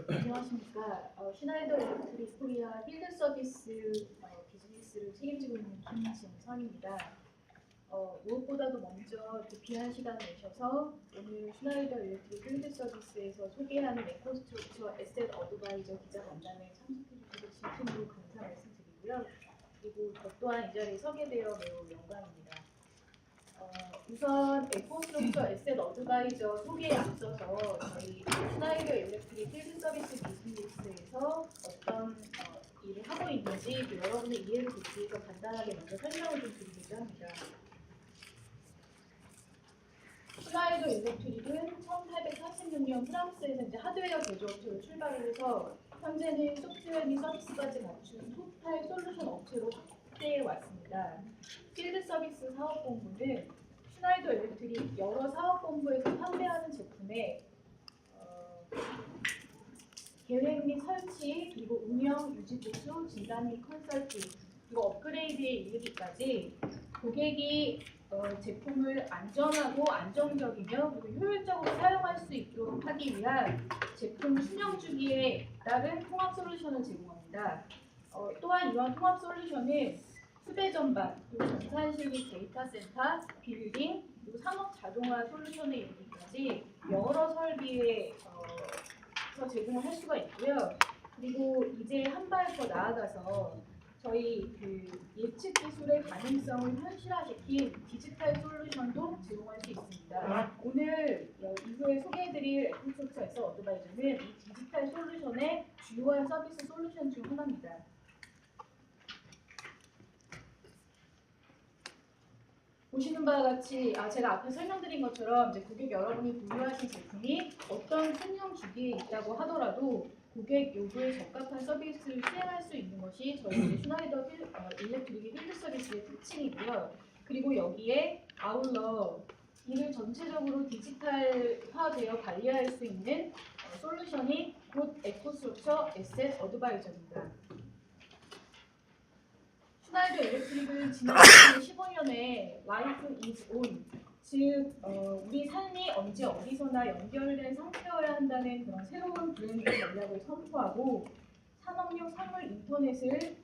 안녕하십니까. 슈나이더 일렉트릭 코리아 필드 서비스 비즈니스를 책임지고 있는 김진선입니다. 무엇보다도 먼저 귀한 시간 내셔서 오늘 슈나이더 일렉트릭 필드 서비스에서 소개하는 에코스트럭처 에셋 어드바이저 기자 간담회에 참석해 주셔서 진심으로 감사 말씀드리고요. 그리고 저 또한 이 자리에 서게 되어 매우 영광입니다. 우선 에코스트럭처 에셋 어드바이저 소개에 앞서서 저희 슈나이더 일렉트릭 필드 서비스 비즈니스에서 어떤 일을 하고 있는지 여러분의 이해를 돕기 위해서 간단하게 먼저 설명을 좀 드리고자 합니다. 슈나이더 일렉트릭은 1846년 프랑스에서 이제 하드웨어 제조업체로 출발을 해서 현재는 소프트웨어 및 서비스까지 갖춘 토탈 솔루션 업체로 확대해 왔습니다. 필드 서비스 사업본부는 슈나이더 일렉트릭 여러 사업본부에서 판매하는 제품에 계획 및 설치, 그리고 운영, 유지 보수, 진단 및 컨설팅, 그리고 업그레이드에 이르기까지 고객이 제품을 안전하고 안정적이며 그리고 효율적으로 사용할 수 있도록 하기 위한 제품 수명 주기에 따른 통합 솔루션을 제공합니다. 또한 이러한 통합 솔루션은 수배 전반, 그리고 전산실 및 데이터 센터, 빌딩, 그리고 산업 자동화 솔루션에 이르기까지 여러 설비에 제공을 할 수가 있고요. 그리고 이제 한 발 더 나아가서 저희 예측 기술의 가능성을 현실화시킨 디지털 솔루션도 제공할 수 있습니다. 오늘 이후에 소개해드릴 에코스트럭처 어드바이저는 이 디지털 솔루션의 주요한 서비스 솔루션 중 하나입니다. 보시는 바와 같이 제가 앞에 설명드린 것처럼 이제 고객 여러분이 보유하신 제품이 어떤 생명 주기에 있다고 하더라도 고객 요구에 적합한 서비스를 수행할 수 있는 것이 저희 슈나이더 일렉트릭의 필드 서비스의 특징이고요. 그리고 여기에 아울러 이를 전체적으로 디지털화되어 관리할 수 있는 솔루션이 곧 에코스트럭처 에셋 어드바이저입니다. 슈나이더 일렉트릭은 지난 2015년에 Life is on, 즉 우리 삶이 언제 어디서나 연결된 상태여야 한다는 그런 새로운 브랜드 전략을 선포하고 산업용 사물 인터넷을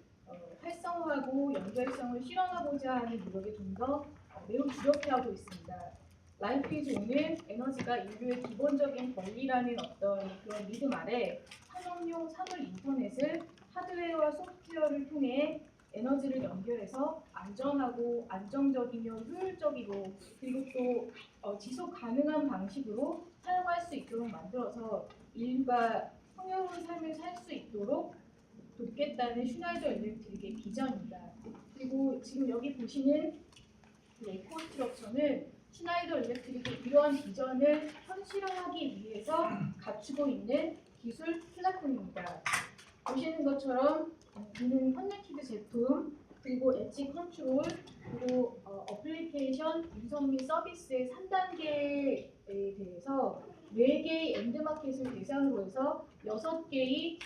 활성화하고 연결성을 실현하고자 하는 노력에 좀 더 매우 주력해 하고 있습니다. Life is on은 에너지가 인류의 기본적인 권리라는 어떤 그런 믿음 아래 산업용 사물 인터넷을 하드웨어와 소프트웨어를 통해 에너지를 연결해서 안전하고 안정적이며 효율적이고 그리고 또 지속 가능한 방식으로 사용할 수 있도록 만들어서 인류가 풍요로운 삶을 살 수 있도록 돕겠다는 슈나이더 일렉트릭의 비전입니다. 그리고 지금 여기 보시는 에코스트럭처는 슈나이더 일렉트릭의 이러한 비전을 현실화하기 위해서 갖추고 있는 기술 플랫폼입니다. 보시는 것처럼 이는 커넥티드 제품, 그리고 엣지 컨트롤, 그리고 어플리케이션, 유성 및 서비스의 3단계에 대해서 4개의 엔드마켓을 대상으로 해서 6개의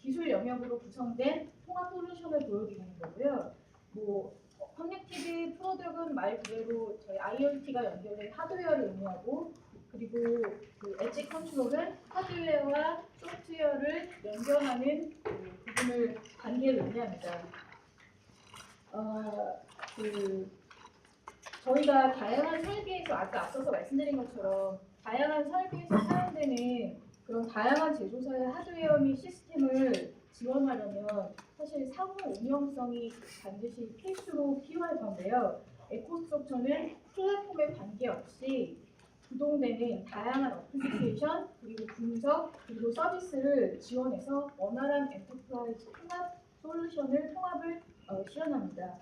기술 영역으로 구성된 통합 솔루션을 보여드리는 거고요. 커넥티드 프로덕트는 말 그대로 저희 IoT가 연결된 하드웨어를 의미하고 그리고 엣지 컨트롤은 하드웨어와 소프트웨어를 연결하는 부분을 관계를 의미합니다. 저희가 다양한 설비에서 아까 앞서서 말씀드린 것처럼 다양한 설비에서 사용되는 그런 다양한 제조사의 하드웨어 및 시스템을 지원하려면 사실 상호 운영성이 반드시 필수로 필요할 건데요. 에코스트럭처는 플랫폼에 관계없이 구동되는 다양한 어플리케이션, 그리고 분석, 그리고 서비스를 지원해서 원활한 엔터프라이즈 통합 솔루션을 통합을 실현합니다.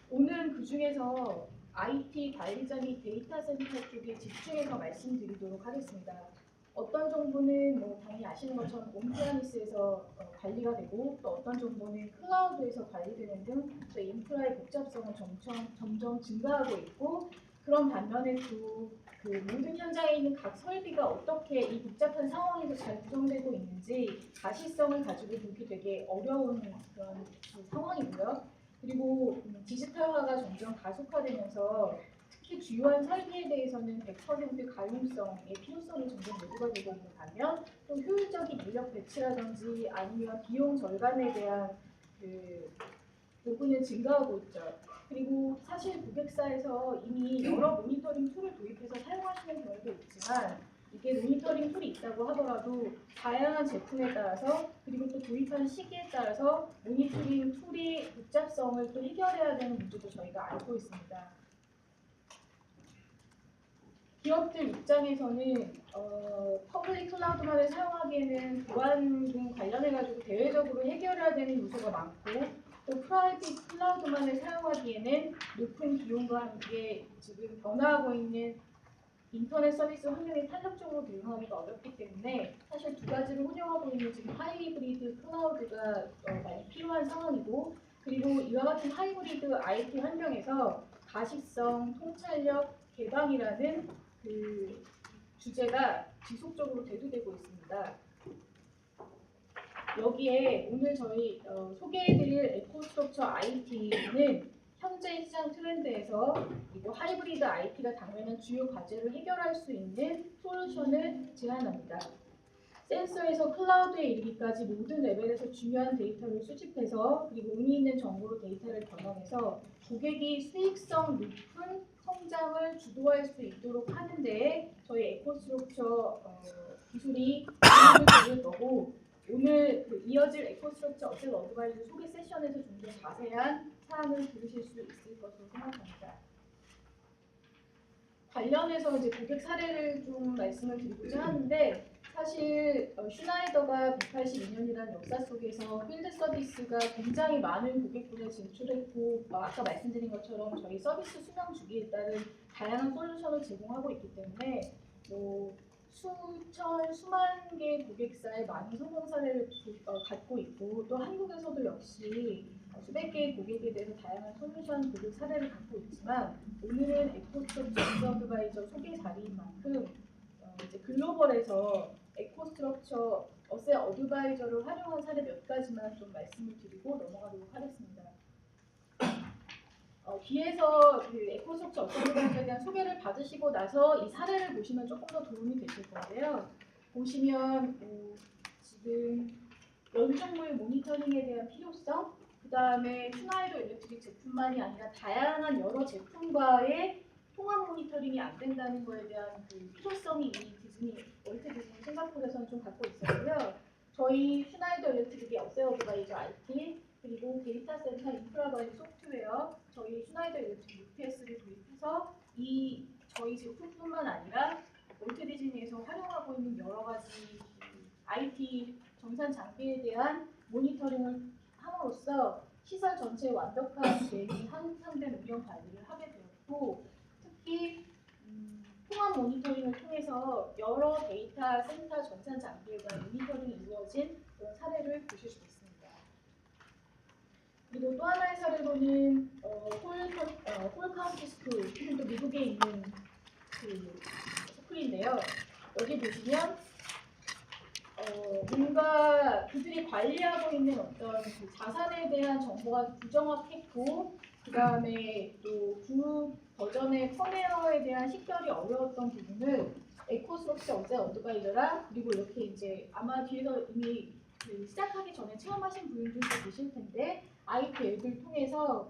오늘은 그 중에서 IT 관리자 및 데이터 센터 쪽에 집중해서 말씀드리도록 하겠습니다. 어떤 정보는 당연히 아시는 것처럼 온프라미스에서 관리가 되고 또 어떤 정보는 클라우드에서 관리되는 등 저희 인프라의 복잡성은 점점 증가하고 있고 그런 반면에 그 모든 현장에 있는 각 설비가 어떻게 이 복잡한 상황에서 잘 구성되고 있는지 가시성을 가지고 보기 되게 어려운 그런 상황이고요. 그리고 디지털화가 점점 가속화되면서 특히 주요한 설비에 대해서는 100% 가용성의 필요성이 점점 요구가 되고 있는 반면 또 효율적인 인력 배치라든지 아니면 비용 절감에 대한 그 요구는 증가하고 있죠. 그리고 사실 고객사에서 이미 여러 모니터링 툴을 도입해서 사용하시는 경우도 있지만 이게 모니터링 툴이 있다고 하더라도 다양한 제품에 따라서 그리고 또 도입하는 시기에 따라서 모니터링 툴의 복잡성을 또 해결해야 되는 문제도 저희가 알고 있습니다. 기업들 입장에서는 퍼블릭 클라우드만을 사용하기에는 보안 등 관련해가지고 대외적으로 해결해야 되는 요소가 많고 또 프라이빗 클라우드만을 사용하기에는 높은 비용과 함께 지금 변화하고 있는 인터넷 서비스 환경에 탄력적으로 대응하기가 어렵기 때문에 사실 두 가지를 운영하고 있는 지금 하이브리드 클라우드가 많이 필요한 상황이고 그리고 이와 같은 하이브리드 IT 환경에서 가시성, 통찰력, 개방이라는 그 주제가 지속적으로 대두되고 있습니다. 여기에 오늘 저희 소개해드릴 에코스트럭처 IT는 현재 시장 트렌드에서 그리고 하이브리드 IT가 당면한 주요 과제를 해결할 수 있는 솔루션을 제안합니다. 센서에서 클라우드에 이르기까지 모든 레벨에서 중요한 데이터를 수집해서 그리고 의미 있는 정보로 데이터를 변환해서 고객이 수익성 높은 성장을 주도할 수 있도록 하는 데에 저희 에코스트럭처 기술이 도움을 줄 거고 오늘 이어질 에코스트럭처 어셋 어드바이저 소개 세션에서 좀 더 자세한 사항을 들으실 수 있을 것으로 생각합니다. 관련해서 이제 고객 사례를 좀 말씀을 드리고자 하는데 사실 슈나이더가 182년이라는 역사 속에서 필드 서비스가 굉장히 많은 고객군에 진출했고 아까 말씀드린 것처럼 저희 서비스 수명 주기에 따른 다양한 솔루션을 제공하고 있기 때문에 수천, 수만 개의 고객사의 많은 성공 사례를 갖고 있고 또 한국에서도 역시 수백 개의 고객에 대해서 다양한 솔루션 고객 사례를 갖고 있지만 오늘은 에코스트럭처 어드바이저 소개 자리인 만큼 이제 글로벌에서 에코스트럭처 어셋 어드바이저를 활용한 사례 몇 가지만 좀 말씀을 드리고 넘어가도록 하겠습니다. 뒤에서 그 에코스트럭처 어셋 어드바이저에 대한 소개를 받으시고 나서 이 사례를 보시면 조금 더 도움이 되실 건데요. 보시면 지금 연중물 모니터링에 대한 필요성, 그 다음에 슈나이더 일렉트릭 제품만이 아니라 다양한 여러 제품과의 통합 모니터링이 안 된다는 것에 대한 그 필요성이 이 월트 디즈니 싱가포르에서는 좀 갖고 있었고요. 저희 슈나이더 일렉트릭의 어셋 어드바이저 IT 그리고 데이터 센터 인프라 관리 소프트웨어 저희 슈나이더 일렉트릭 UPS를 도입해서 이 저희 제품뿐만 아니라 월트 디즈니에서 활용하고 있는 여러 가지 IT 정산 장비에 대한 모니터링을 함으로써 시설 전체의 완벽한 대응이 향상된 운영 관리를 하게 되었고 특히 통합 모니터링을 통해서 여러 데이터 센터 전산 장비에 대한 모니터링이 이루어진 그런 사례를 보실 수 있습니다. 그리고 또 하나의 사례로는 홀카운티 스쿨, 또 미국에 있는 그 스쿨인데요. 여기 보시면 뭔가 그들이 관리하고 있는 어떤 그 자산에 대한 정보가 부정확했고 그 다음에 또 구 버전의 펌웨어에 대한 식별이 어려웠던 부분을 에코스트럭처 어셋 어드바이저랑 그리고 이렇게 이제 아마 뒤에서 이미 그 시작하기 전에 체험하신 분들도 계실 텐데 IT 앱을 통해서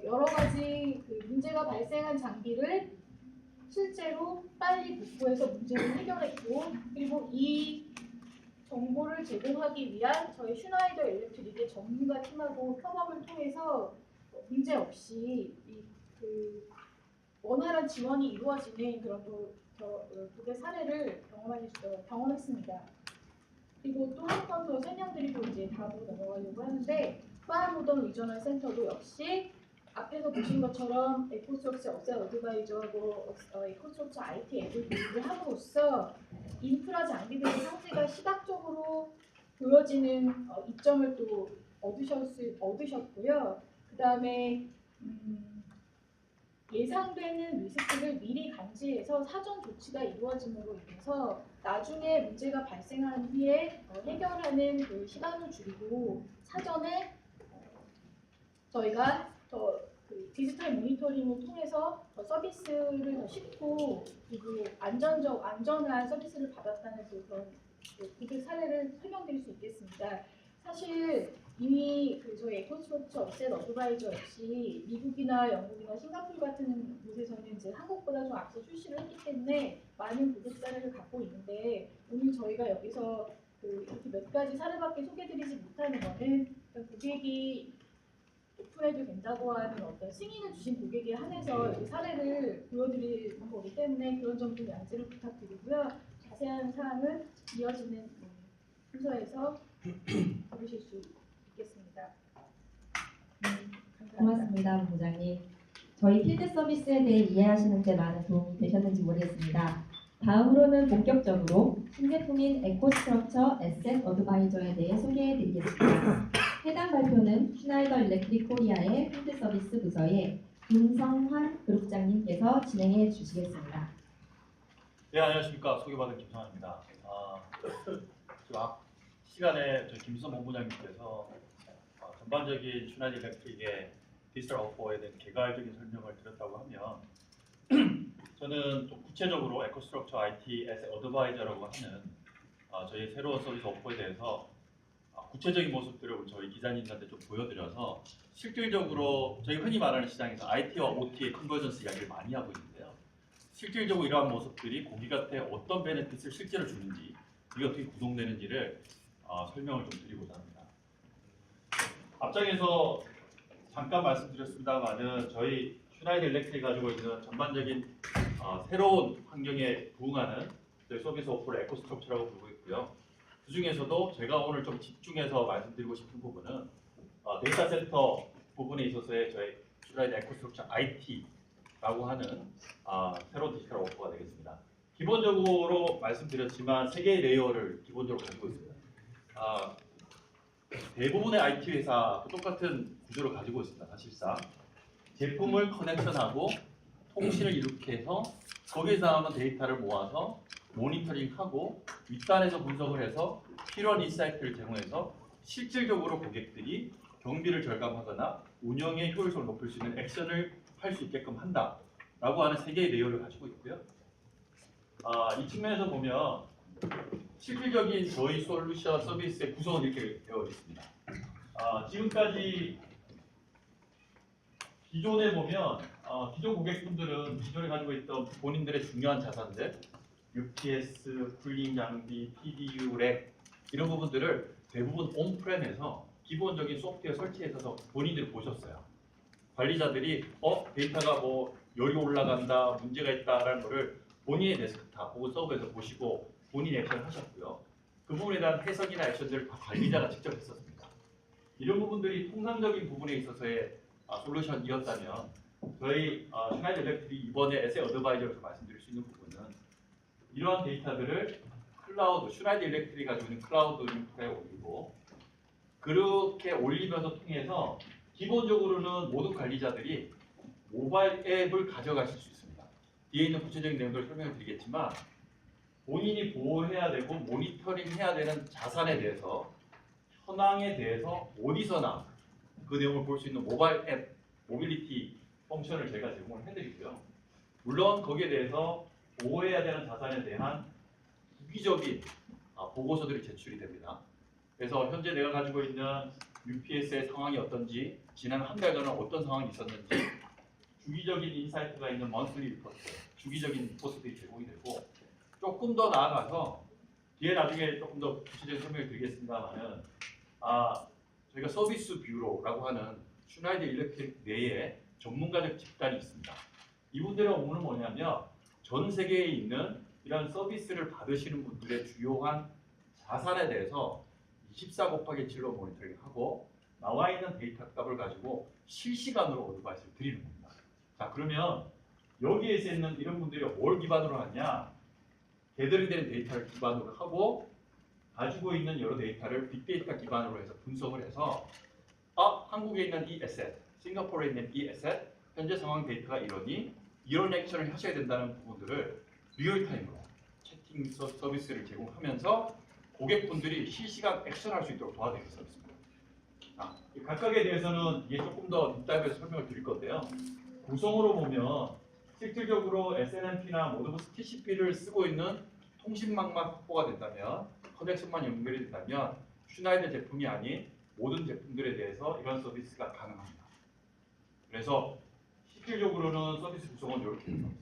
여러 가지 그 문제가 발생한 장비를 실제로 빨리 복구해서 문제를 해결했고 그리고 이 정보를 제공하기 위한 저희 슈나이더 일렉트릭의 전문가 팀하고 협업을 통해서 문제 없이 그 원활한 지원이 이루어지는 그런 고객 사례를 경험했습니다. 그리고 또 한 번 더 설명드리고 이제 다음으로 넘어가려고 하는데 파워 모던 리저널 센터도 역시 앞에서 보신 것처럼 에코스트럭처 어셋 어드바이저하고 에코스트럭처 IT 앱을 도입을 함으로써 인프라 장비들의 상태가 시각적으로 보여지는 이점을 또 얻으셨고요. 그 다음에 예상되는 리스크를 미리 감지해서 사전 조치가 이루어짐으로 인해서 나중에 문제가 발생한 후에 해결하는 그 시간을 줄이고 사전에 저희가 더 그 디지털 모니터링을 통해서 더 서비스를 더 쉽고 그리고 안전한 서비스를 받았다는 그런 고객 사례를 설명드릴 수 있겠습니다. 사실 이미 저희 에코스트럭처 어셋 어드바이저 역시 미국이나 영국이나 싱가포르 같은 곳에서는 이제 한국보다 좀 앞서 출시를 했기 때문에 많은 고객 사례를 갖고 있는데 오늘 저희가 여기서 이렇게 몇 가지 사례밖에 소개드리지 못하는 거는 고객이 오픈해도 된다고 하는 어떤 승인을 주신 고객에 한해서 여기 사례를 보여드리는 거기 때문에 그런 점도 양해를 부탁드리고요. 자세한 사항은 이어지는 순서에서 들으실 수 있겠습니다. 감사합니다. 고맙습니다, 본부장님. 저희 필드 서비스에 대해 이해하시는 데 많은 도움이 되셨는지 모르겠습니다. 다음으로는 본격적으로 신제품인 에코스트럭처 에셋 어드바이저에 대해 소개해드리겠습니다. 해당 발표는 슈나이더 일렉트릭 코리아의 필드 서비스 부서의 김성환 그룹장님께서 진행해 주시겠습니다. 네, 안녕하십니까. 소개받은 김성환입니다. 지금 앞 시간에 저희 김수선 본부장님께서 전반적인 슈나이더 일렉트릭의 디지털 오퍼에 대한 개괄적인 설명을 드렸다고 하면 저는 좀 구체적으로 에코스트럭처 IT 에셋 어드바이저라고 하는 저희 새로운 서비스 오퍼에 대해서 구체적인 모습들을 저희 기자님들한테 좀 보여드려서 실질적으로 저희 흔히 말하는 시장에서 IT와 OT의 컨버전스 이야기를 많이 하고 있는데요. 실질적으로 이러한 모습들이 고객한테 어떤 베네핏을 실제로 주는지 이게 어떻게 구동되는지를 설명을 좀 드리고자 합니다. 앞장에서 잠깐 말씀드렸습니다만은 저희 슈나이더 일렉트릭이 가지고 있는 전반적인 새로운 환경에 부응하는 저희 서비스 오퍼를 에코스트럭처라고 부르고 있고요. 그 중에서도 제가 오늘 좀 집중해서 말씀드리고 싶은 부분은 데이터 센터 부분에 있어서의 저희 슈나이더 에코스트럭처 IT라고 하는 새로운 디지털 오퍼가 되겠습니다. 기본적으로 말씀드렸지만 세 개의 레이어를 기본적으로 가지고 있습니다. 대부분의 IT 회사도 똑같은 구조를 가지고 있습니다. 사실상 제품을 커넥션하고 통신을 이렇게 해서 거기서 나오는 데이터를 모아서 모니터링하고 윗단에서 분석을 해서 필요한 인사이트를 제공해서 실질적으로 고객들이 경비를 절감하거나 운영의 효율성을 높일 수 있는 액션을 할 수 있게끔 한다라고 하는 세 개의 레이어를 가지고 있고요. 이 측면에서 보면 실질적인 저희 솔루션 서비스의 구성은 이렇게 되어 있습니다. 지금까지 기존에 보면 기존 고객분들은 기존에 가지고 있던 본인들의 중요한 자산들 UPS, 쿨링 장비, PDU, 렉 이런 부분들을 대부분 온프렘에서 기본적인 소프트웨어 설치해서 본인들이 보셨어요. 관리자들이 데이터가 뭐 열이 올라간다, 문제가 있다라는 거를 본인의 데스크탑 혹은 서버에서 보시고 본인 액션을 하셨고요. 그 부분에 대한 해석이나 액션들을 다 관리자가 직접 했었습니다. 이런 부분들이 통상적인 부분에 있어서의 솔루션이었다면 저희 슈나이더 일렉트릭이 이번에 에셋 어드바이저에서 말씀드릴 수 있는 부분은 이러한 데이터들을 클라우드, 슈나이더 일렉트릭이 가지고 있는 클라우드 인프라에 올리고 그렇게 올리면서 통해서 기본적으로는 모든 관리자들이 모바일 앱을 가져가실 수 있습니다. 뒤에 있는 구체적인 내용들을 설명을 드리겠지만 본인이 보호해야 되고 모니터링해야 되는 자산에 대해서 현황에 대해서 어디서나 그 내용을 볼 수 있는 모바일 앱, 모빌리티 펑션을 제가 제공을 해드리고요. 물론 거기에 대해서 보호해야 되는 자산에 대한 주기적인 보고서들이 제출이 됩니다. 그래서 현재 내가 가지고 있는 UPS의 상황이 어떤지, 지난 한 달간은 어떤 상황이 있었는지 주기적인 인사이트가 있는 먼슬리 리포트, 주기적인 리포트들이 제공이 되고 조금 더 나아가서 뒤에 나중에 조금 더 구체적인 설명을 드리겠습니다만은 저희가 서비스 뷰로라고 하는 슈나이더 일렉트릭 내에 전문가적 집단이 있습니다. 이분들의 업무는 뭐냐면 전 세계에 있는 이런 서비스를 받으시는 분들의 주요한 자산에 대해서 24/7로 모니터링하고 나와 있는 데이터 값을 가지고 실시간으로 어드바이스를 드리는 겁니다. 자, 그러면 여기에서 있는 이런 분들이 뭘 기반으로 하냐? 개들이된 데이터를 기반으로 하고 가지고 있는 여러 데이터를 빅데이터 기반으로 해서 분석을 해서 한국에 있는 이 에셋, 싱가포르에 있는 이 에셋, 현재 상황 데이터가 이러니 이런 액션을 하셔야 된다는 부분들을 리얼타임으로 채팅 서비스를 제공하면서 고객분들이 실시간 액션할 수 있도록 도와드리는 서비스입니다. 이 각각에 대해서는 이게 조금 더 딥다이브해서 설명을 드릴 건데요. 구성으로 보면 실질적으로 SNMP나 모드버스 TCP를 쓰고 있는 통신망만 확보가 된다면, 커넥션만 연결이 된다면 슈나이더 제품이 아닌 모든 제품들에 대해서 이런 서비스가 가능합니다. 그래서 실질적으로는 서비스 구성은 이렇게 되어 있습니다.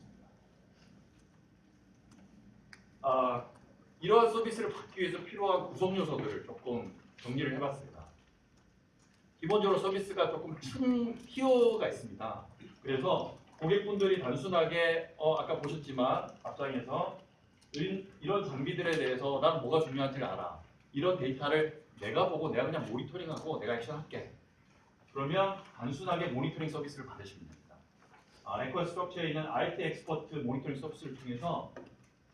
이러한 서비스를 받기 위해서 필요한 구성 요소들을 조금 정리를 해봤습니다. 기본적으로 서비스가 조금 큰 티어가 있습니다. 그래서 고객분들이 단순하게 아까 보셨지만 앞장에서 이런 장비들에 대해서 난 뭐가 중요한지를 알아. 이런 데이터를 내가 보고 내가 그냥 모니터링하고 내가 액션할게. 그러면 단순하게 모니터링 서비스를 받으시면 됩니다. 에코 스트럭처에 있는 IT 엑스퍼트 모니터링 서비스를 통해서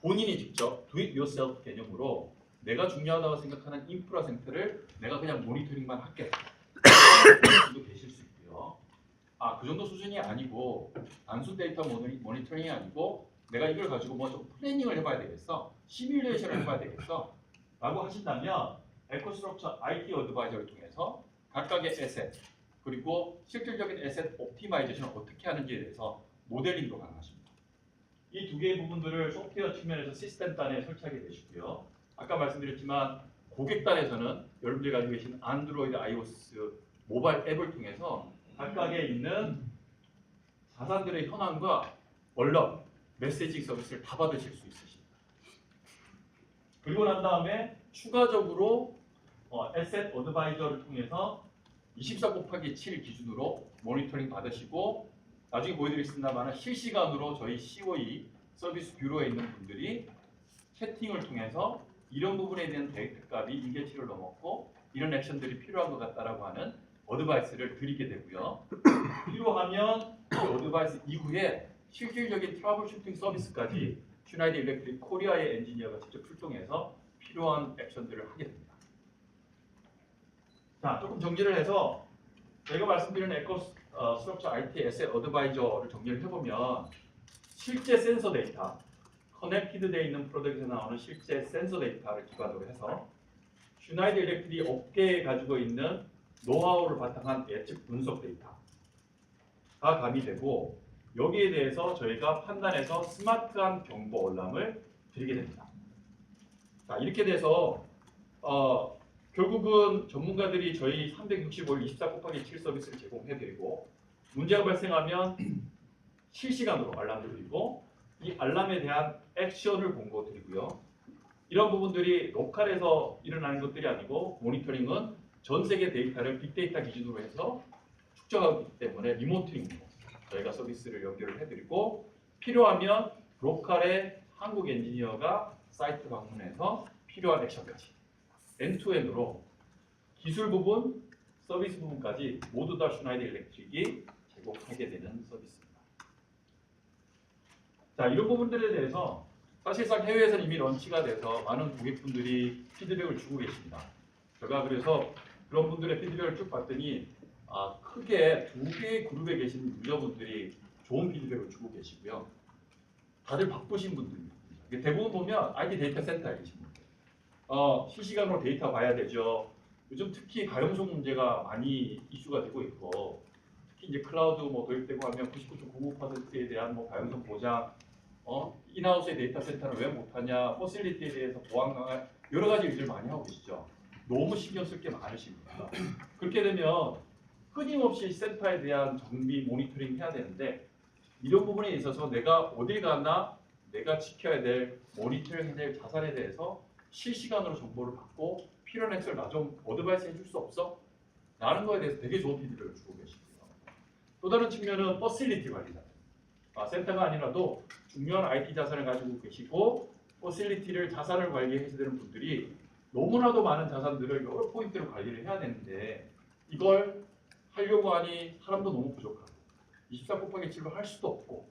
본인이 직접 do it yourself 개념으로 내가 중요하다고 생각하는 인프라 생태를 내가 그냥 모니터링만 할게. 도 계실 수 있고요. 그 정도 수준이 아니고 단순 데이터 모니터링이 아니고 내가 이걸 가지고 뭐 좀 플래닝을 해봐야 되겠어, 시뮬레이션을 해봐야 되겠어 라고 하신다면 에코스트럭처 IT 어드바이저를 통해서 각각의 에셋 그리고 실질적인 에셋 옵티마이제이션을 어떻게 하는지에 대해서 모델링도 가능하십니다. 이 두 개의 부분들을 소프트웨어 측면에서 시스템 단에 설치하게 되시고요. 아까 말씀드렸지만 고객 단에서는 여러분들이 가지고 계신 안드로이드, iOS 모바일 앱을 통해서 각각에 있는 자산들의 현황과 얼럿, 메시지 서비스를 다 받으실 수 있으십니다. 그리고 난 다음에 추가적으로 에셋 어드바이저를 통해서 24/7 기준으로 모니터링 받으시고 나중에 보여드리겠습니다만 실시간으로 저희 COE 서비스 뷰로에 있는 분들이 채팅을 통해서 이런 부분에 대한 데이터 값이 임계치를 넘었고 이런 액션들이 필요한 것 같다라고 하는 어드바이스를 드리게 되고요. 필요하면 그 어드바이스 이후에 실질적인 트러블 슈팅 서비스까지 슈나이더 일렉트릭 코리아의 엔지니어가 직접 출동해서 필요한 액션들을 하게 됩니다. 자, 조금 정리를 해서 저희가 말씀드리는 에코 스트럭처 IT 에셋 어드바이저를 정리를 해보면 실제 센서 데이터, 커넥티드 되어 있는 프로덕트에 나오는 실제 센서 데이터를 기반으로 해서 슈나이더 일렉트릭 업계에 가지고 있는 노하우를 바탕한 예측 분석 데이터가 가미되고 여기에 대해서 저희가 판단해서 스마트한 경보 알람을 드리게 됩니다. 자, 이렇게 돼서 결국은 전문가들이 저희 365일 24/7 서비스를 제공해드리고 문제가 발생하면 실시간으로 알람을 드리고 이 알람에 대한 액션을 공고드리고요. 이런 부분들이 로컬에서 일어나는 것들이 아니고 모니터링은 전 세계 데이터를 빅데이터 기준으로 해서 축적하기 때문에 리모트링으로 저희가 서비스를 연결을 해드리고 필요하면 로컬의 한국 엔지니어가 사이트 방문해서 필요한 액션까지 엔투엔드로 기술 부분, 서비스 부분까지 모두 다 슈나이더 일렉트릭이 제공하게 되는 서비스입니다. 자, 이런 부분들에 대해서 사실상 해외에서는 이미 런치가 돼서 많은 고객분들이 피드백을 주고 계십니다. 제가 그래서 그런 분들의 피드백을 쭉 봤더니 크게 두 개의 그룹에 계신 유저분들이 좋은 피드백을 주고 계시고요. 다들 바쁘신 분들입니다. 대부분 보면 IT 데이터 센터에 계신 분들. 실시간으로 데이터 봐야 되죠. 요즘 특히 가용성 문제가 많이 이슈가 되고 있고 특히 이제 클라우드 도입되고 하면 99.99%에 대한 가용성 보장, 인하우스의 데이터 센터는 왜 못하냐, 퍼실리티에 대해서 보안 강화 여러 가지 일들 많이 하고 계시죠. 너무 신경 쓸 게 많으십니다. 그렇게 되면 끊임없이 센터에 대한 정비, 모니터링 해야 되는데 이런 부분에 있어서 내가 어딜 갔나 내가 지켜야 될, 모니터링 해야 될 자산에 대해서 실시간으로 정보를 받고 필요한 액션을 나 좀 어드바이스 해줄 수 없어? 라는 거에 대해서 되게 좋은 피드백을 주고 계시고요. 또 다른 측면은 퍼실리티 관리자. 센터가 아니라도 중요한 IT 자산을 가지고 계시고 퍼실리티를 자산을 관리해야 되는 분들이 너무나도 많은 자산들을 여러 포인트로 관리를 해야 되는데 이걸 하려고 하니 사람도 너무 부족하고 24/7로 할 수도 없고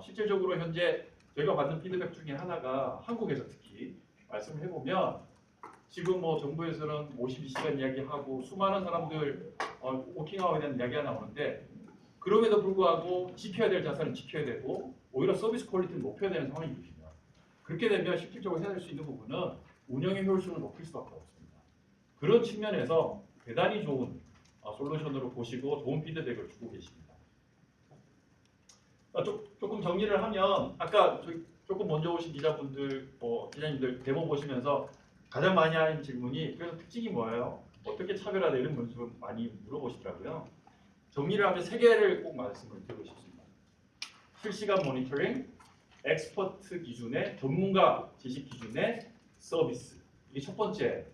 실질적으로 현재 저희가 받는 피드백 중에 하나가 한국에서 특히 말씀을 해보면 지금 정부에서는 52시간 이야기하고 수많은 사람들 워킹아워에 대한 이야기가 나오는데 그럼에도 불구하고 지켜야 될 자산은 지켜야 되고 오히려 서비스 퀄리티를 높여야 되는 상황이거든요. 그렇게 되면 실질적으로 해야 될 수 있는 부분은 운영의 효율성을 높일 수밖에 없습니다. 그런 측면에서 대단히 좋은 솔루션으로 보시고 좋은 피드백을 주고 계십니다. 조금 정리를 하면 아까 조금 먼저 오신 기자분들, 기자님들 데모 보시면서 가장 많이 하는 질문이 그래서 특징이 뭐예요? 어떻게 차별화돼? 이런 문제 많이 물어보시더라고요. 정리를 하면 세 개를 꼭 말씀을 드리고 싶습니다. 실시간 모니터링, 엑스퍼트 기준의 전문가 지식 기준의 서비스. 이게 첫 번째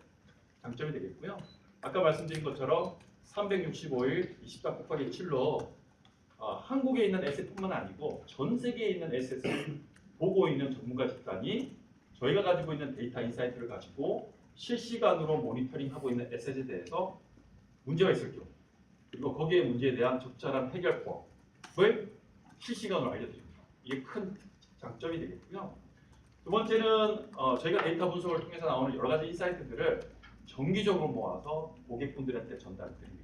장점이 되겠고요. 아까 말씀드린 것처럼 365일 24 곱하기 7로 한국에 있는 에셋뿐만 아니고 전 세계에 있는 에셋을 보고 있는 전문가 집단이 저희가 가지고 있는 데이터 인사이트를 가지고 실시간으로 모니터링하고 있는 에셋에 대해서 문제가 있을 경우 그리고 거기에 문제에 대한 적절한 해결법을 실시간으로 알려드립니다. 이게 큰 장점이 되겠고요. 두 번째는 저희가 데이터 분석을 통해서 나오는 여러 가지 인사이트들을 정기적으로 모아서 고객분들한테 전달드립니다.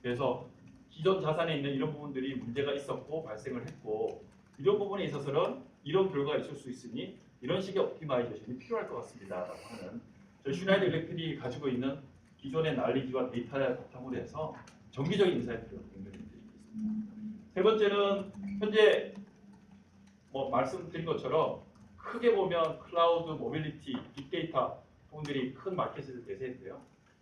그래서 기존 자산에 있는 이런 부분들이 문제가 있었고 발생을 했고 이런 부분에 있어서는 이런 결과가 있을 수 있으니 이런 식의 옵티마이제이션이 필요할 것 같습니다라고 하는 저희 슈나이더 일렉트릭이 가지고 있는 기존의 난리지와 데이터를 바탕으로 해서 정기적인 인사이트를 공유해 드리고 있습니다. 세 번째는 현재 말씀드린 것처럼 크게 보면 클라우드, 모빌리티, 빅데이터 부분들이 큰 마켓을 대세인데요.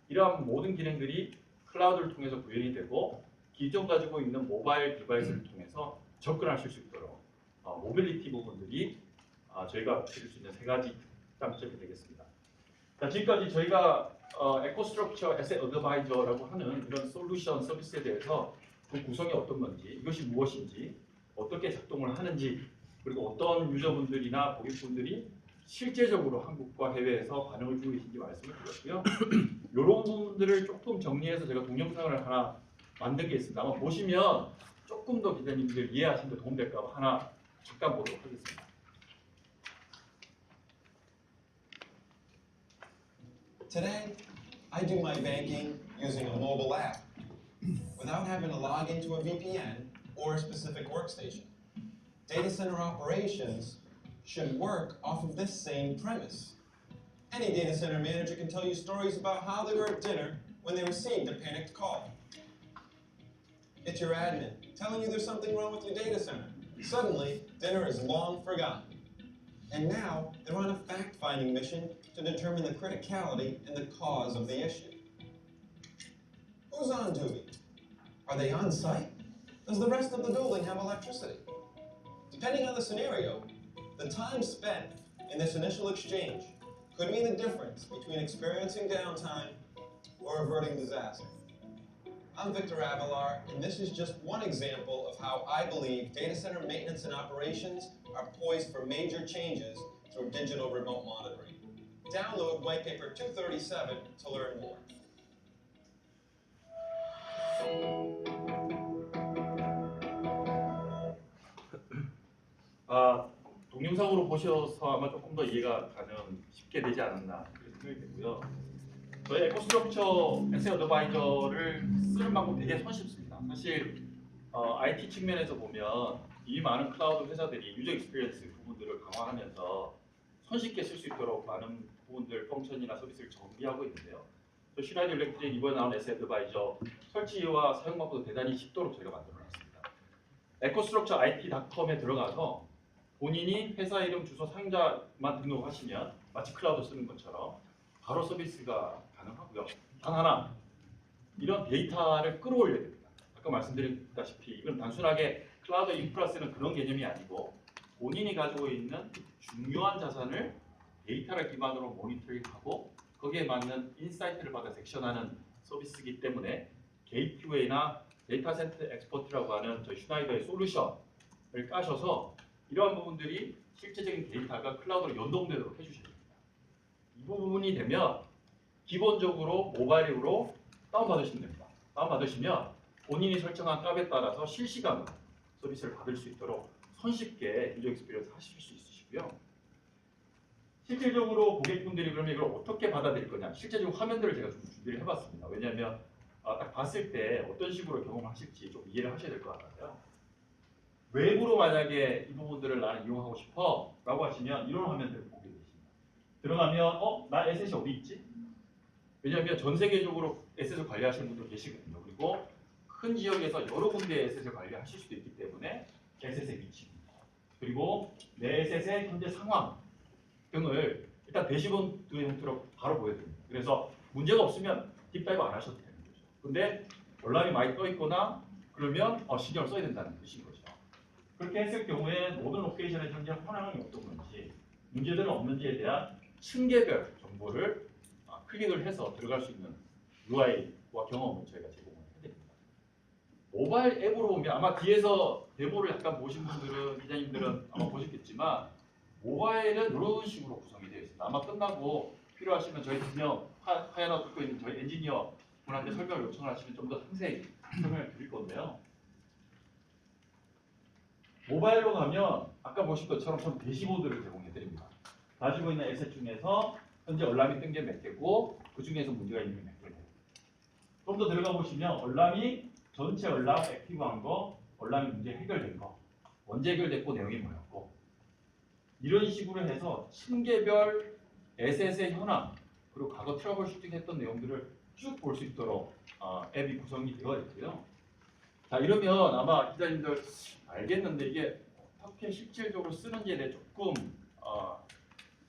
이러한 모든 기능들이 클라우드를 통해서 구현이 되고 기존 가지고 있는 모바일 디바이스를 통해서 접근하실 수 있도록 모빌리티 부분들이 저희가 드릴 수 있는 세 가지 장점이 되겠습니다. 자, 지금까지 저희가 에코스트럭처 에셋 어드바이저라고 하는 이런 솔루션 서비스에 대해서 그 구성이 어떤 건지, 이것이 무엇인지, 어떻게 작동을 하는지, 그리고 어떤 유저분들이나 고객분들이 실제적으로 한국과 해외에서 반응을 주고 계신지 말씀을 드렸고요. 이런 부분들을 조금 정리해서 제가 동영상을 하나 만든 게 있습니다. 아마 보시면 조금 더 기자님들 이해하시는 데 도움될까 봐 하나 잠깐 보도록 하겠습니다. Today, I do my banking using a mobile app without having to log into a VPN or a specific workstation. Data center operations should work off of this same premise. Any data center manager can tell you stories about how they were at dinner when they received a panicked call. It's your admin telling you there's something wrong with your data center. Suddenly, dinner is long forgotten. And now, they're on a fact-finding mission to determine the criticality and the cause of the issue. Who's on duty? Are they on site? Does the rest of the building have electricity? Depending on the scenario, the time spent in this initial exchange could mean the difference between experiencing downtime or averting disaster. I'm Victor Avalar, and this is just one example of how I believe data center maintenance and operations are poised for major changes through digital remote monitoring. Download white paper 237 to learn more. 동영상으로 보셔서 아마 조금 더 이해가 쉽게 되지 않았나 그런 생각이 되고요. 저희 에코스트럭처 에셋 어드바이저를 쓰는 방법 되게 손쉽습니다. 사실 IT 측면에서 보면 이 많은 클라우드 회사들이 유저 익스피리언스 부분들을 강화하면서 손쉽게 쓸 수 있도록 많은 부분들, 펑션이나 서비스를 정비하고 있는데요. 저 슈나이더 일렉트릭 이번에 나온 에셋 어드바이저 설치와 사용 방법도 대단히 쉽도록 저희가 만들어놨습니다. 에코스트럭처 IT.com에 들어가서 본인이 회사 이름, 주소, 상자만 등록하시면 마치 클라우드 쓰는 것처럼 바로 서비스가 가능하고요. 단 하나, 이런 데이터를 끌어올려야 됩니다. 아까 말씀드렸다시피 이건 단순하게 클라우드 인프라 쓰는 그런 개념이 아니고 본인이 가지고 있는 중요한 자산을 데이터를 기반으로 모니터링하고 거기에 맞는 인사이트를 받아 섹션하는 서비스이기 때문에 게이트웨이나 데이터 센터 엑스퍼트라고 하는 저희 슈나이더의 솔루션을 까셔서 이러한 부분들이 실제적인 데이터가 클라우드로 연동되도록 해주셔야 됩니다. 이 부분이 되면 기본적으로 모바일 앱으로 다운받으시면 됩니다. 다운받으시면 본인이 설정한 값에 따라서 실시간으로 서비스를 받을 수 있도록 손쉽게 유저 익스피리언스 하실 수 있으시고요. 실질적으로 고객분들이 그러면 이걸 어떻게 받아들일 거냐, 실제적인 화면들을 제가 좀 준비를 해봤습니다. 왜냐하면 딱 봤을 때 어떤 식으로 경험하실지 좀 이해를 하셔야 될 것 같아요. 외부로 만약에 이 부분들을 나는 이용하고 싶어 라고 하시면 이런 화면들을 보게 되십니다. 들어가면 나 에셋이 어디 있지? 왜냐하면 전 세계적으로 에셋을 관리하시는 분도 계시거든요. 그리고 큰 지역에서 여러 군데 에셋을 관리하실 수도 있기 때문에 에셋의 위치, 그리고 내 에셋의 현재 상황 등을 일단 대시본 두 형태로 바로 보여드립니다. 그래서 문제가 없으면 딥다이브 안 하셔도 되는 거죠. 근데 월남이 많이 떠 있거나 그러면 신경을 써야 된다는 뜻인 거죠. 그렇게 했을 경우에 모든 로케이션에 현재 현황이 어떤 건지, 문제들은 없는지에 대한 층계별 정보를 클릭을 해서 들어갈 수 있는 UI와 경험을 저희가 제공을 해드립니다. 모바일 앱으로 보면 아마 뒤에서 데모를 약간 보신 분들은, 기자님들은 아마 보셨겠지만 모바일은 이런 식으로 구성이 되어 있습니다. 아마 끝나고 필요하시면 저희 두명 하얀 듣고 있는 저희 엔지니어 분한테 설명을 요청을 하시면 좀 더 상세히 설명을 드릴 건데요. 모바일로 가면 아까 보신 것처럼 전 대시보드를 제공해 드립니다. 가지고 있는 에셋 중에서 현재 얼람이 뜬 게 몇 개고 그 중에서 문제가 있는 게 몇 개고, 좀 더 들어가 보시면 얼람이 전체 얼람 액티브한 거, 얼람이 문제 해결된 거, 언제 해결됐고 내용이 뭐였고, 이런 식으로 해서 층계별 에셋의 현황 그리고 과거 트러블 슈팅했던 내용들을 쭉 볼 수 있도록 앱이 구성이 되어 있고요. 자, 이러면 아마 기자님들 알겠는데 이게 어떻게 실질적으로 쓰는지에 대해 조금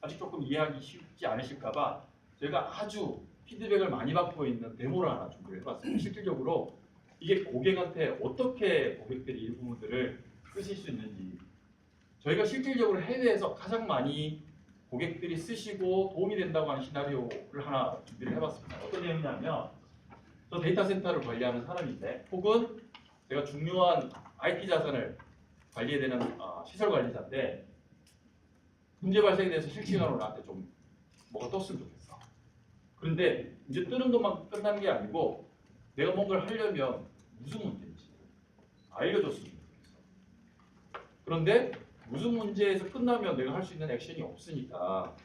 아직 조금 이해하기 쉽지 않으실까봐 저희가 아주 피드백을 많이 받고 있는 데모를 하나 준비를 해봤습니다. 실질적으로 이게 고객한테 어떻게 고객들이 이 부분들을 쓰실 수 있는지, 저희가 실질적으로 해외에서 가장 많이 고객들이 쓰시고 도움이 된다고 하는 시나리오를 하나 준비를 해봤습니다. 어떤 내용이냐면, 저 데이터 센터를 관리하는 사람인데, 혹은 제가 중요한 IT 자산을 관리해야 되는 시설 관리자인데, 문제 발생에 대해서 실시간으로 나한테 좀 뭐가 떴으면 좋겠어. 그런데 이제 뜨는 것만 끝나는 게 아니고 내가 뭔가를 하려면 무슨 문제인지 알려줬으면 좋겠어. 그런데 무슨 문제에서 끝나면 내가 할 수 있는 액션이 없으니까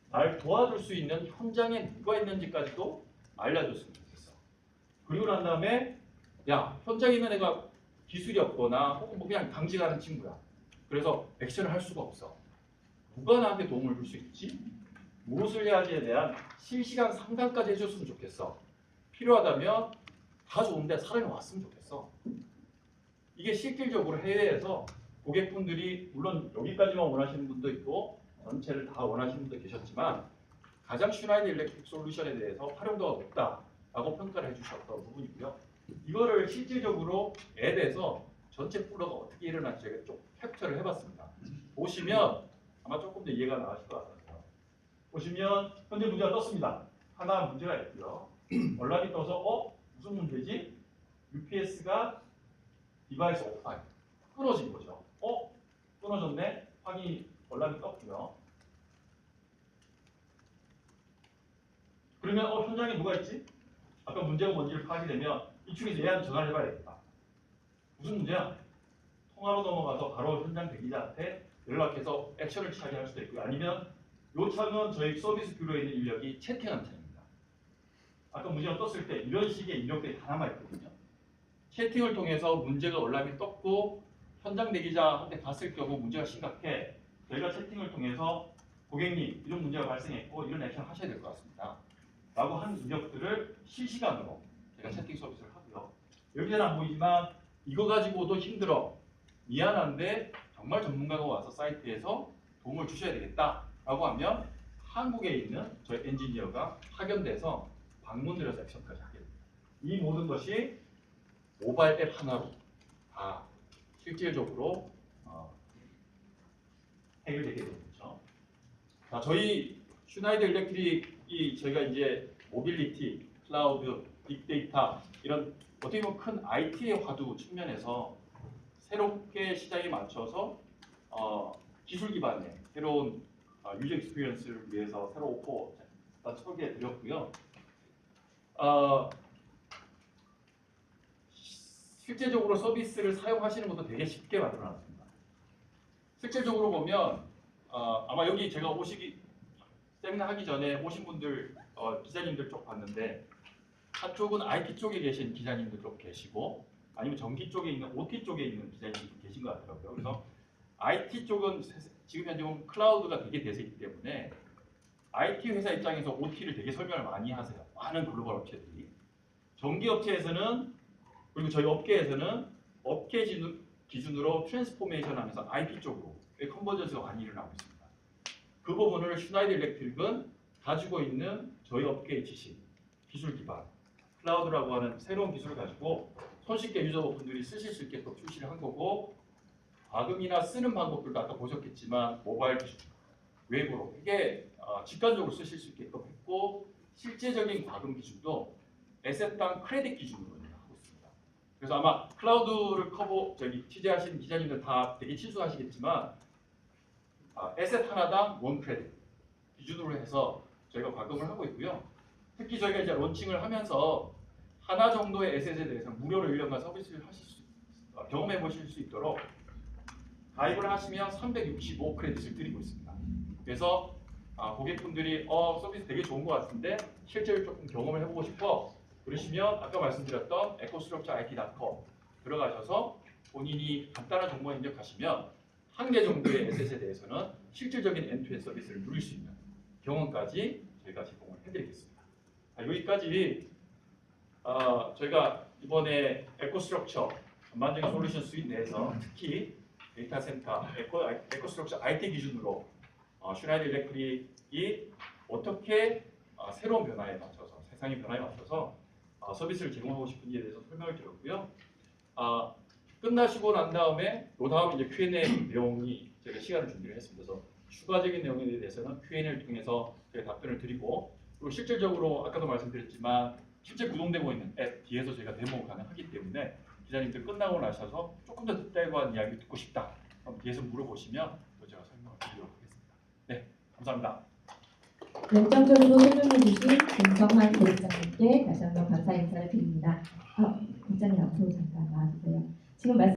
날 도와줄 수 있는 현장에 누가 있는지까지도 알려줬으면 좋겠어. 그리고 난 다음에 야, 현장에 있는 애가 기술이 없거나 혹은 뭐 그냥 당직하는 친구야. 그래서 액션을 할 수가 없어. 누가 나한테 도움을 줄 수 있지? 무엇을 해야지에 대한 실시간 상담까지 해줬으면 좋겠어. 필요하다면 다 좋은데 사람이 왔으면 좋겠어. 이게 실질적으로 해외에서 고객분들이 물론 여기까지만 원하시는 분도 있고 전체를 다 원하시는 분도 계셨지만 가장 슈나이더 일렉트릭 솔루션에 대해서 활용도가 높다라고 평가를 해주셨던 부분이고요. 이거를 실질적으로 앱에서 전체 플로가 어떻게 일어날지 제가 좀 캡처를 해봤습니다. 보시면 아마 조금 더 이해가 나으실 것 같아요. 보시면 현재 문제가 떴습니다. 하나 문제가 있고요. 얼람이 떠서 무슨 문제지? UPS가 디바이스 오프타임 끊어진 거죠. 끊어졌네. 확인 얼람이 떴고요. 그러면 현장에 누가 있지? 아까 문제가 뭔지를 파악이 되면 이쪽에서 얘한테 전화를 해봐야겠다. 무슨 문제야? 통화로 넘어가서 바로 현장 대기자한테 연락해서 액션을 취하게 할 수도 있고요. 아니면 이 차는 저희 서비스 뷰로에 있는 인력이 채팅하는 차입니다. 아까 문제가 떴을 때 이런 식의 인력들이 다 남아있거든요. 채팅을 통해서 문제가 얼람이 떴고 현장 대기자한테 갔을 경우 문제가 심각해. 저희가 채팅을 통해서 고객님 이런 문제가 발생했고 이런 액션 하셔야 될 것 같습니다. 라고 한 인력들을 실시간으로 제가 채팅 서비스를 하고요. 여기서는 안 보이지만 이거 가지고도 힘들어. 미안한데 정말 전문가가 와서 사이트에서 도움을 주셔야 되겠다 라고 하면 한국에 있는 저희 엔지니어가 파견돼서 방문을 해서 액션까지 하게 됩니다. 이 모든 것이 모바일 앱 하나로 다 실질적으로 해결되게 되는 거죠. 자, 저희 슈나이더 일렉트릭이 저희가 이제 모빌리티, 클라우드, 빅데이터 이런 어떻게 보면 큰 IT의 화두 측면에서 새롭게 시장에 맞춰서 기술 기반의 새로운 유저 익스피리언스를 위해서 새로 오퍼 소개해 드렸고요. 실제적으로 서비스를 사용하시는 것도 되게 쉽게 만들어놨습니다. 실질적으로 보면 아마 여기 제가 세미나 하기 전에 오신 분들 기자님들 쪽 봤는데 한쪽은 IT 쪽에 계신 기자님들 쪽 계시고 아니면 전기 쪽에 있는 OT 쪽에 있는 기자님들 계신 것 같더라고요. 그래서 IT 쪽은 지금 현재 보면 클라우드가 되게 대세이기 때문에 IT 회사 입장에서 OT를 되게 설명을 많이 하세요. 많은 글로벌 업체들이. 전기업체에서는 그리고 저희 업계에서는 업계 기준으로 트랜스포메이션하면서 IP 쪽으로 컨버전스가 많이 일어나고 있습니다. 그 부분을 슈나이더 일렉트릭은 가지고 있는 저희 업계의 지식, 기술 기반, 클라우드라고 하는 새로운 기술을 가지고 손쉽게 유저분들이 쓰실 수 있게 또 출시를 한 거고, 과금이나 쓰는 방법들도 아까 보셨겠지만 모바일 기술, 웹으로 이게 직관적으로 쓰실 수 있게끔 했고, 실제적인 과금 기준도 에셋당 크레딧 기준으로 하고 있습니다. 그래서 아마 클라우드를 취재하신 기자님들 다 되게 친숙하시겠지만 에셋 하나당 원 크레딧 기준으로 해서 저희가 과금을 하고 있고요. 특히 저희가 이제 론칭을 하면서 하나 정도의 에셋에 대해서 무료로 1년간 서비스를 경험해 보실 수 있도록 가입을 하시면 365 크레딧을 드리고 있습니다. 그래서 고객분들이 서비스 되게 좋은 것 같은데 실제로 조금 경험을 해보고 싶어 그러시면 아까 말씀드렸던 ecostructureIT.com 들어가셔서 본인이 간단한 정보 입력하시면 한 개 정도의 에셋에 대해서는 실질적인 엔투엔드 서비스를 누릴 수 있는 경험까지 저희가 제공을 해드리겠습니다. 여기까지 저희가 이번에 에코스트럭처 전반적인 솔루션 수입 내에서 특히 데이터 센터 에코스트럭처 IT 기준으로 슈나이더 일렉트릭이 어떻게 새로운 변화에 맞춰서 세상의 변화에 맞춰서 서비스를 제공하고 싶은지에 대해서 설명을 드렸고요. 끝나시고 난 다음에 그 다음 이제 Q&A 내용이 제가 시간을 준비를 했습니다. 그래서 추가적인 내용에 대해서는 Q&A를 통해서 제가 답변을 드리고, 그리고 실질적으로 아까도 말씀드렸지만 실제 구동되고 있는 앱 뒤에서 저희가 데모 가능하기 때문에 기자님들 끝나고 나셔서 조금 더 디테일한 이야기 듣고 싶다 그럼 뒤에서 물어보시면 또 제가 설명을 드리도록 하겠습니다. 네, 감사합니다. 열정적으로 설명해주신 김성환 고객장님께 다시 한번 감사 인사를 드립니다. 국장님 앞으로 잠깐 나와주세요. 지금 말씀